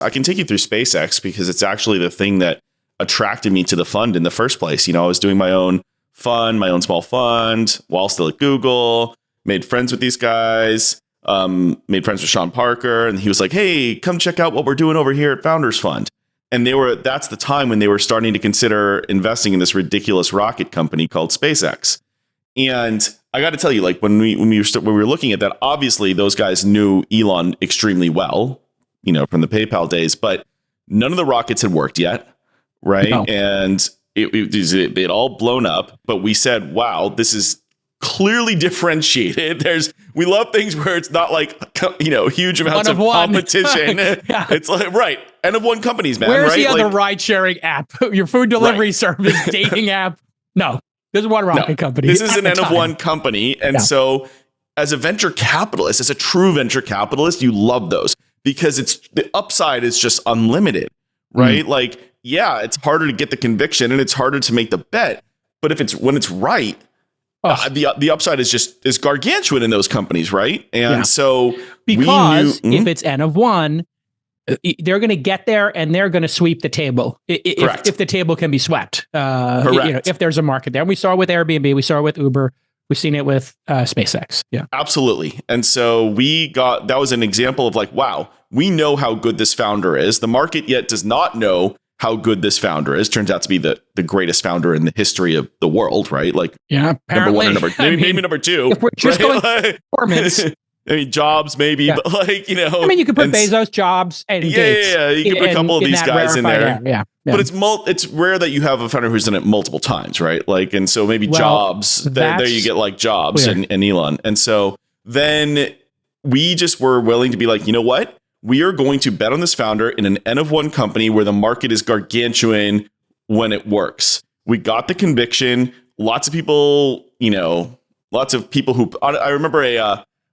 I can take you through SpaceX because it's actually the thing that attracted me to the fund in the first place. I was doing my own fund, my own small fund while still at Google, made friends with these guys, made friends with Sean Parker. And he was like, hey, come check out what we're doing over here at Founders Fund. And that's the time when they were starting to consider investing in this ridiculous rocket company called SpaceX. And I got to tell you, like when we were looking at that, obviously those guys knew Elon extremely well, from the PayPal days, but none of the rockets had worked yet. Right. No. And it all blown up. But we said, wow, this is clearly differentiated. We love things where it's not like, huge amounts of competition. Yeah. It's like, right. N of one companies, man. Where's right? the other ride sharing app? Your food delivery service, dating app? No, there's one rocket company. This is an N of one company. And so as a venture capitalist, as a true venture capitalist, you love those because the upside is just unlimited. Right. Like, yeah, it's harder to get the conviction and it's harder to make the bet. But when it's right, the upside is gargantuan in those companies. Right. And so because if it's N of one, they're going to get there and they're going to sweep the table if the table can be swept. If there's a market there. And we saw it with Airbnb. We saw it with Uber. We've seen it with SpaceX. Yeah, absolutely. And so that was an example of like, wow, we know how good this founder is. The market yet does not know how good this founder is. Turns out to be the greatest founder in the history of the world, right? Like, apparently. Number one or maybe number two. If we're just going performance. I mean, Jobs maybe, but like, I mean, you could put Bezos, Jobs, and Gates. Yeah. You could put a couple of these guys in there. Yeah. But it's rare that you have a founder who's done it multiple times, right? Like, and so maybe Jobs, there you get like Jobs and Elon. And so then we just were willing to be like, you know what? We are going to bet on this founder in an N of one company where the market is gargantuan when it works. We got the conviction. Lots of people who, I remember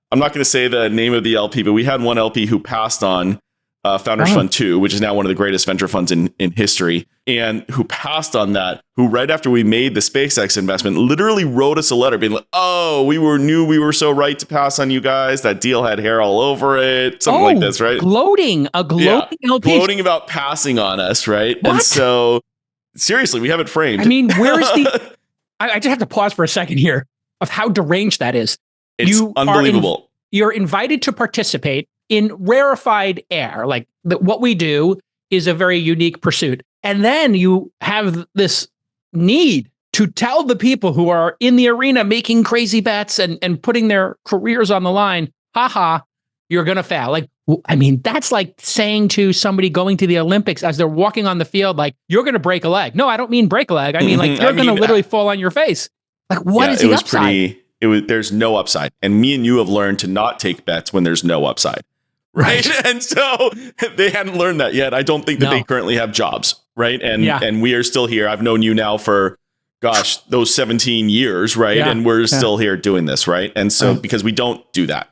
I'm not going to say the name of the LP, but we had one LP who passed on Founders Fund 2, which is now one of the greatest venture funds in history, and who passed on that, who right after we made the SpaceX investment, literally wrote us a letter being like, oh, knew we were so right to pass on you guys. That deal had hair all over it. Something like this, right? Gloating LP. Gloating about passing on us, right? What? And so, seriously, we have it framed. I mean, where is I just have to pause for a second here of how deranged that is. It's unbelievable. You're invited to participate in rarefied air. Like what we do is a very unique pursuit. And then you have this need to tell the people who are in the arena making crazy bets and putting their careers on the line, you're going to fail. Like, I mean, that's like saying to somebody going to the Olympics as they're walking on the field, like, you're going to break a leg. No, I don't mean break a leg. I mean, like, you're going to literally fall on your face. Like, what is the upside? There's no upside. And me and you have learned to not take bets when there's no upside. Right. And so they hadn't learned that yet. I don't think that they currently have jobs. Right. And we are still here. I've known you now for, those 17 years. Right. And we're still here doing this. Right. And so because we don't do that,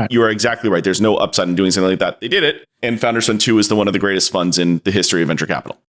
you are exactly right. There's no upside in doing something like that. They did it. And Founders Fund 2 is one of the greatest funds in the history of venture capital.